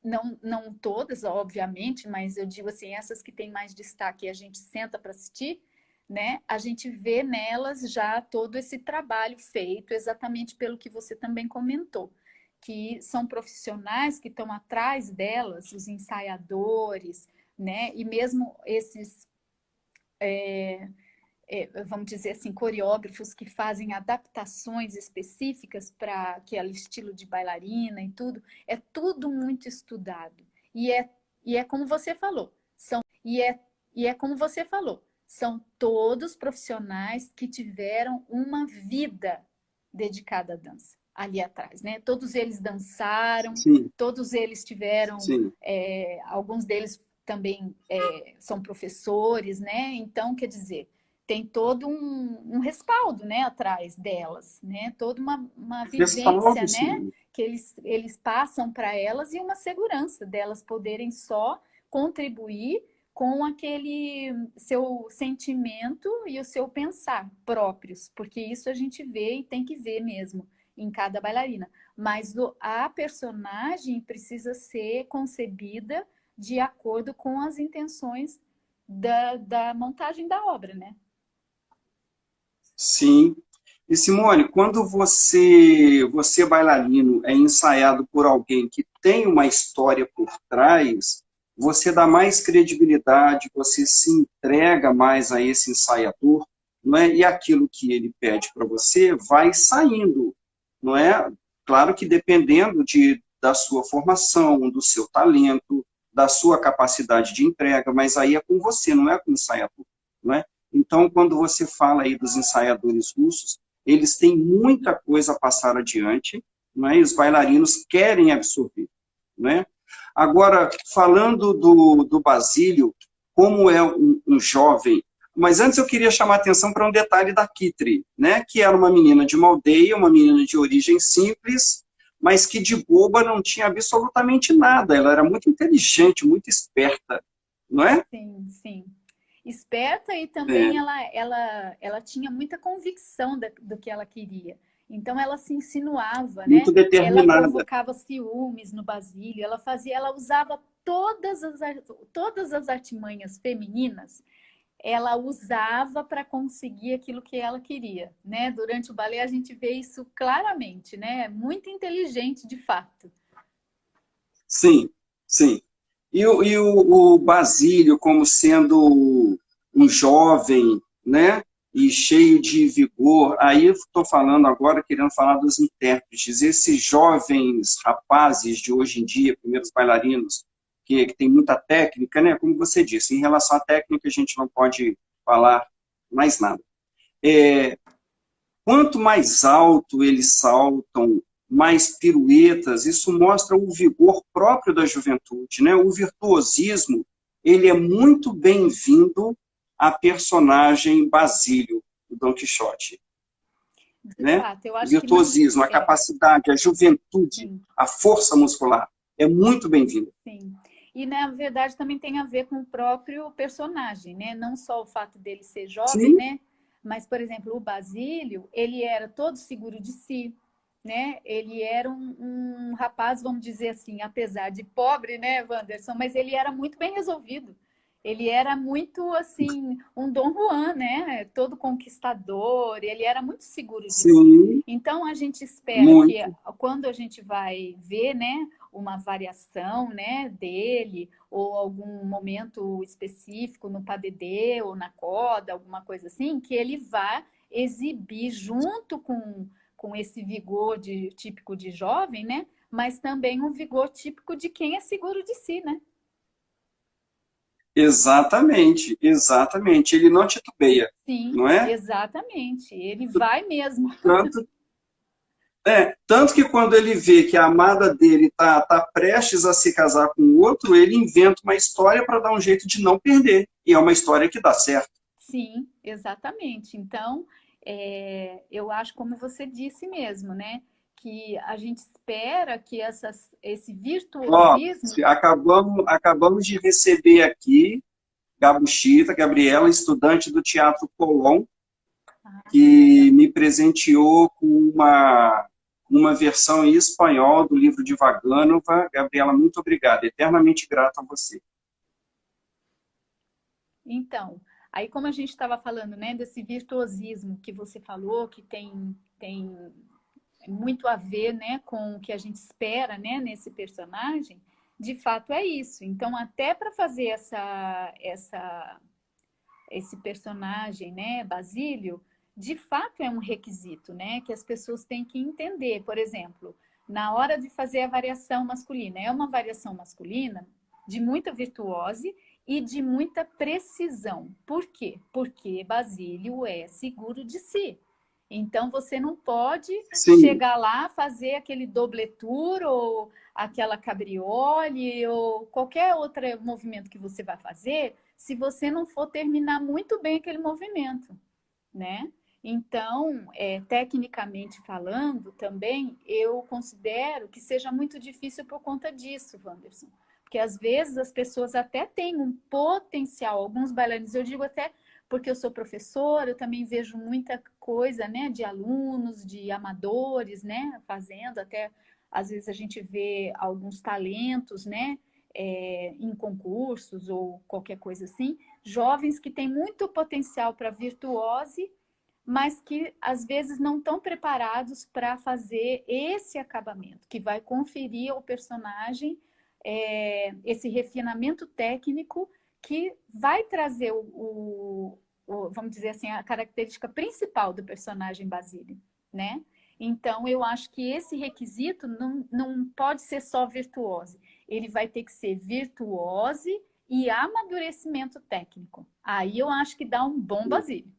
não todas, obviamente, mas eu digo assim, essas que têm mais destaque e a gente senta para assistir, né? A gente vê nelas já todo esse trabalho feito, exatamente pelo que você também comentou, que são profissionais que estão atrás delas, os ensaiadores, né? E mesmo esses vamos dizer assim, coreógrafos que fazem adaptações específicas para aquele estilo de bailarina e tudo, é tudo muito estudado. E é como você falou, e é como você falou, são todos profissionais que tiveram uma vida dedicada à dança ali atrás, né? Todos eles dançaram, Sim, todos eles tiveram, sim. alguns deles também são professores, né? Então, quer dizer, tem todo um respaldo, né, atrás delas, né? Toda uma vivência, Respaldo, né, sim. que eles passam para elas e uma segurança delas poderem só contribuir com aquele seu sentimento e o seu pensar próprios, porque isso a gente vê e tem que ver mesmo em cada bailarina. Mas a personagem precisa ser concebida de acordo com as intenções da montagem da obra, né? Sim. E Simone, quando você bailarino é ensaiado por alguém que tem uma história por trás, você dá mais credibilidade, você se entrega mais a esse ensaiador, não é? E aquilo que ele pede para você vai saindo, não é? Claro que dependendo da sua formação, do seu talento, da sua capacidade de entrega, mas aí é com você, não é com o ensaiador, não é? Então, quando você fala aí dos ensaiadores russos, eles têm muita coisa a passar adiante, né? E os bailarinos querem absorver, né? Agora, falando do Basílio, como é um jovem, mas antes eu queria chamar a atenção para um detalhe da Kitri, né? Que era uma menina de uma aldeia, uma menina de origem simples, mas que de boba não tinha absolutamente nada, ela era muito inteligente, muito esperta, não é? Sim, sim. Esperta e É, também ela tinha muita convicção do que ela queria. Então ela se insinuava, muito né? Ela determinada. provocava ciúmes no Basílio, ela usava todas as artimanhas femininas, ela usava para conseguir aquilo que ela queria, né? Durante o balé a gente vê isso claramente, né? Muito inteligente de fato. Sim, sim. E o Basílio, como sendo um jovem, né? E cheio de vigor, aí eu estou falando agora, querendo falar dos intérpretes, esses jovens rapazes de hoje em dia, primeiros bailarinos, que tem muita técnica, né? Como você disse, em relação à técnica a gente não pode falar mais nada. Quanto mais alto eles saltam, mais piruetas, isso mostra o vigor próprio da juventude, né? O virtuosismo, ele é muito bem-vindo à personagem Basílio, do Dom Quixote, De né? fato, eu O acho que não virtuosismo, a é, capacidade, a juventude, sim. a força muscular, é muito bem-vindo. Sim. E na verdade também tem a ver com o próprio personagem, né? Não só o fato dele ser jovem, Sim, né? Mas, por exemplo, o Basílio, ele era todo seguro de si, né? Ele era um rapaz, vamos dizer assim, apesar de pobre, né, Wanderson? Mas ele era muito bem resolvido. Ele era muito, assim, um Dom Juan, né? Todo conquistador, ele era muito seguro de si. sim, Então, a gente espera que muito. quando a gente vai ver, né, uma variação, né, dele, ou algum momento específico no padedê ou na coda, alguma coisa assim, que ele vá exibir junto com esse vigor típico de jovem, né, mas também um vigor típico de quem é seguro de si, né? Exatamente, exatamente. Ele não titubeia, Sim, não é? exatamente. Ele vai mesmo. Tanto tanto que quando ele vê que a amada dele tá prestes a se casar com outro, ele inventa uma história para dar um jeito de não perder. E é uma história que dá certo. Sim, exatamente. Então, eu acho, como você disse mesmo, né? Que a gente espera que esse Ó, virtuosismo. acabamos de receber aqui Gabuchita, Gabriela, estudante do Teatro Colón, Ah, que que legal. me presenteou com uma versão em espanhol do livro de Vaganova. Gabriela, muito obrigado. Eternamente grato a você. Então, aí como a gente estava falando, né, desse virtuosismo que você falou, que tem muito a ver, né, com o que a gente espera, né, nesse personagem, de fato é isso. Então, até para fazer esse personagem, né, Basílio, de fato é um requisito, né, que as pessoas têm que entender. Por exemplo, na hora de fazer a variação masculina, é uma variação masculina de muita virtuose e de muita precisão. Por quê? Porque Basílio é seguro de si. Então você não pode Sim, chegar lá, fazer aquele doubletur ou aquela cabriole ou qualquer outro movimento que você vai fazer se você não for terminar muito bem aquele movimento, né? Então, tecnicamente falando, também eu considero que seja muito difícil por conta disso, Wanderson. Porque às vezes as pessoas até têm um potencial, alguns bailarinos, eu digo até porque eu sou professora, eu também vejo muita coisa, né, de alunos, de amadores, né, fazendo, até às vezes a gente vê alguns talentos, né, em concursos ou qualquer coisa assim, jovens que têm muito potencial para virtuose, mas que às vezes não estão preparados para fazer esse acabamento, que vai conferir ao personagem esse refinamento técnico que vai trazer vamos dizer assim, a característica principal do personagem Basílio, né? Então, eu acho que esse requisito não pode ser só virtuose. Ele vai ter que ser virtuose e amadurecimento técnico. Aí eu acho que dá um bom Basílio.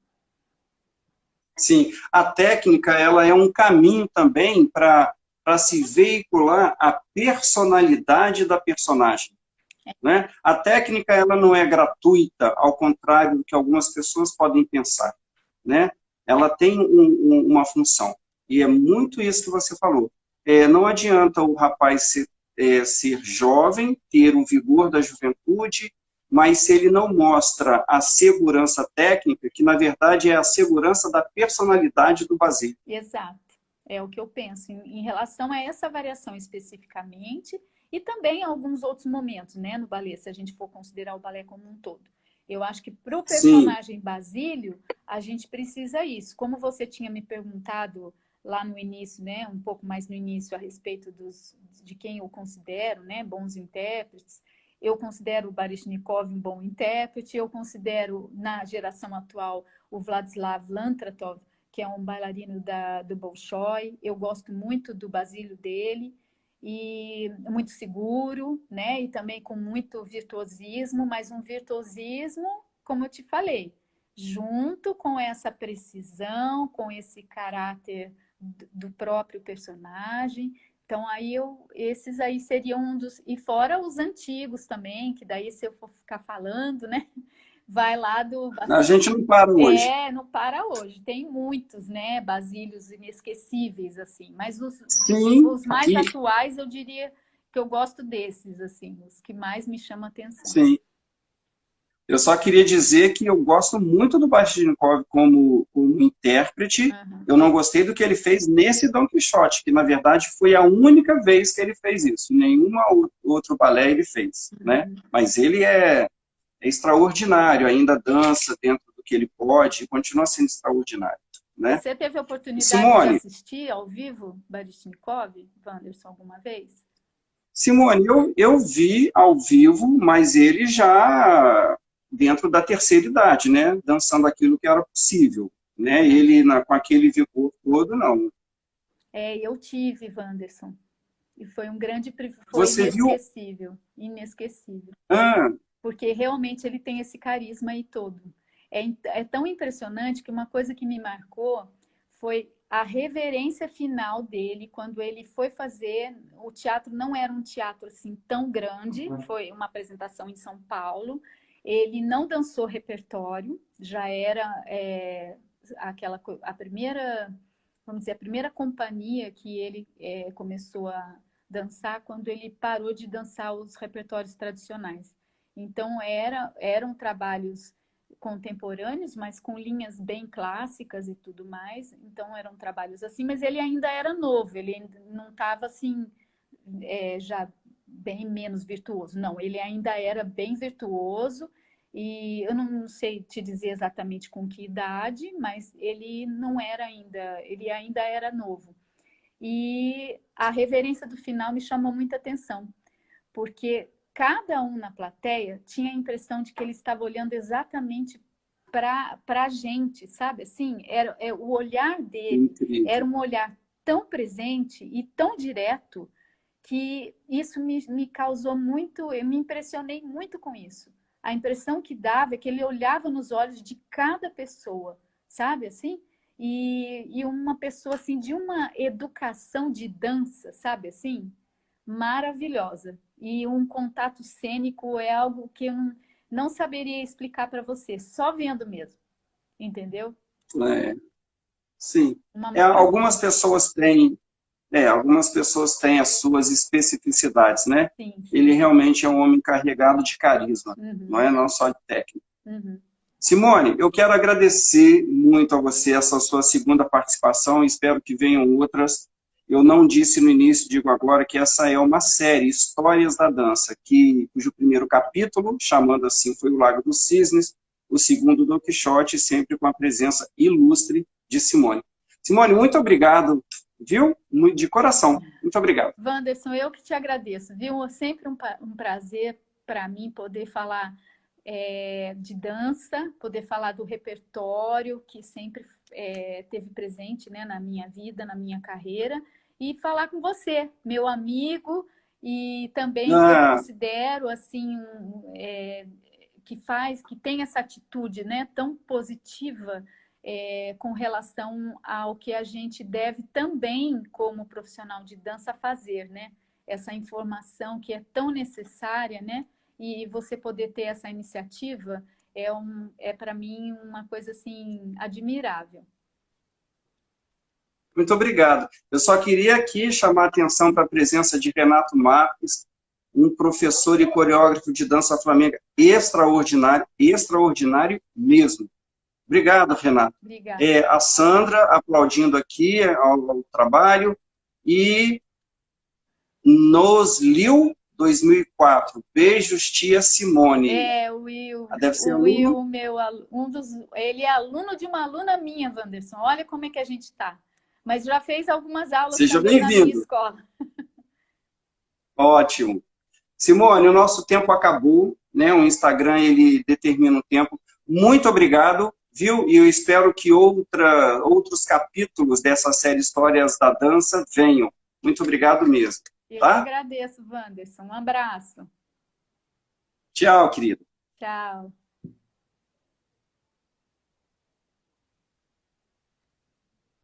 Sim, a técnica ela é um caminho também para se veicular a personalidade da personagem. Né? A técnica ela não é gratuita, ao contrário do que algumas pessoas podem pensar. Né? Ela tem uma função. E é muito isso que você falou. Não adianta o rapaz ser jovem, ter o vigor da juventude, mas se ele não mostra a segurança técnica, que na verdade é a segurança da personalidade do Basílio. Exato. É o que eu penso em relação a essa variação especificamente e também alguns outros momentos, né, no balé, se a gente for considerar o balé como um todo. Eu acho que para o personagem Basílio, a gente precisa isso. Como você tinha me perguntado lá no início, né, um pouco mais no início, a respeito de quem eu considero, né, bons intérpretes, eu considero o Baryshnikov um bom intérprete, eu considero, na geração atual, o Vladislav Lantratov, que é um bailarino do Bolshoi. Eu gosto muito do Basílio dele, e muito seguro, né? E também com muito virtuosismo, mas um virtuosismo, como eu te falei, junto com essa precisão, com esse caráter do próprio personagem. Então, esses aí seriam um dos... E fora os antigos também, que daí se eu for ficar falando, né? Vai lá do... A gente não para hoje. Não para hoje. Tem muitos, né? Basílios inesquecíveis, assim. Mas os mais atuais, eu diria que eu gosto desses, assim. Os que mais me chamam a atenção. Sim. Eu só queria dizer que eu gosto muito do Baryshnikov como intérprete. Uhum. Eu não gostei do que ele fez nesse Don Quixote, que na verdade foi a única vez que ele fez isso. Nenhuma outro balé ele fez, né? Mas ele é extraordinário, ainda dança dentro do que ele pode e continua sendo extraordinário. Né? Você teve a oportunidade de assistir ao vivo Baryshnikov, Wanderson, alguma vez? Simone, eu vi ao vivo, mas ele já dentro da terceira idade, né? Dançando aquilo que era possível. Né? Ele com aquele vigor todo, não. Eu tive, Wanderson. E foi um grande privilégio. Foi Você inesquecível. Viu? Inesquecível. Ah. Porque realmente ele tem esse carisma aí todo. É tão impressionante que uma coisa que me marcou foi a reverência final dele quando ele foi fazer... O teatro não era um teatro assim tão grande, foi uma apresentação em São Paulo. Ele não dançou repertório, já era a primeira, vamos dizer, a primeira companhia que ele começou a dançar quando ele parou de dançar os repertórios tradicionais. Então, eram trabalhos contemporâneos, mas com linhas bem clássicas e tudo mais. Então, eram trabalhos assim, mas ele ainda era novo, ele ainda não estava assim, já bem menos virtuoso. Não, ele ainda era bem virtuoso e eu não sei te dizer exatamente com que idade, mas ele não era ainda, ele ainda era novo. E a reverência do final me chamou muita atenção, porque cada um na plateia tinha a impressão de que ele estava olhando exatamente para a gente, sabe? Assim, o olhar dele era um olhar tão presente e tão direto que isso me causou muito, eu me impressionei muito com isso. A impressão que dava é que ele olhava nos olhos de cada pessoa, sabe assim? E uma pessoa assim de uma educação de dança, sabe assim? Maravilhosa. E um contato cênico é algo que eu não saberia explicar para você, só vendo mesmo. Entendeu? Sim. Algumas pessoas têm Algumas pessoas têm as suas especificidades, né? Sim, sim. Ele realmente é um homem carregado de carisma, não é não só de técnica. Simone, eu quero agradecer muito a você essa sua segunda participação, espero que venham outras. Eu não disse no início, digo agora, que essa é uma série, Histórias da Dança, cujo primeiro capítulo, chamando assim, foi o Lago dos Cisnes, o segundo, Don Quixote, sempre com a presença ilustre de Simone. Simone, muito obrigado, viu? De coração, muito obrigado. Wanderson, eu que te agradeço, viu? É sempre um prazer para mim poder falar de dança, poder falar do repertório que sempre teve presente, né, na minha vida, na minha carreira, e falar com você, meu amigo, e também que eu considero assim que tem essa atitude, né, tão positiva com relação ao que a gente deve também, como profissional de dança, fazer, né? Essa informação que é tão necessária, né? E você poder ter essa iniciativa é para mim uma coisa assim admirável. Muito obrigado. Eu só queria aqui chamar a atenção para a presença de Renato Marques, um professor e coreógrafo de dança flamenga extraordinário, extraordinário mesmo. Obrigado, Renato. Obrigada. A Sandra aplaudindo aqui ao trabalho. E Nosliu 2004. Beijos, tia Simone. O Will. Deve ser o Will, ele é aluno de uma aluna minha, Wanderson. Olha como é que a gente está. Mas já fez algumas aulas também na minha escola. Ótimo. Simone, o nosso tempo acabou, né? O Instagram, ele determina o tempo. Muito obrigado, viu? E eu espero que outros capítulos dessa série Histórias da Dança venham. Muito obrigado mesmo. Eu que agradeço, Wanderson. Um abraço. Tchau, querido. Tchau.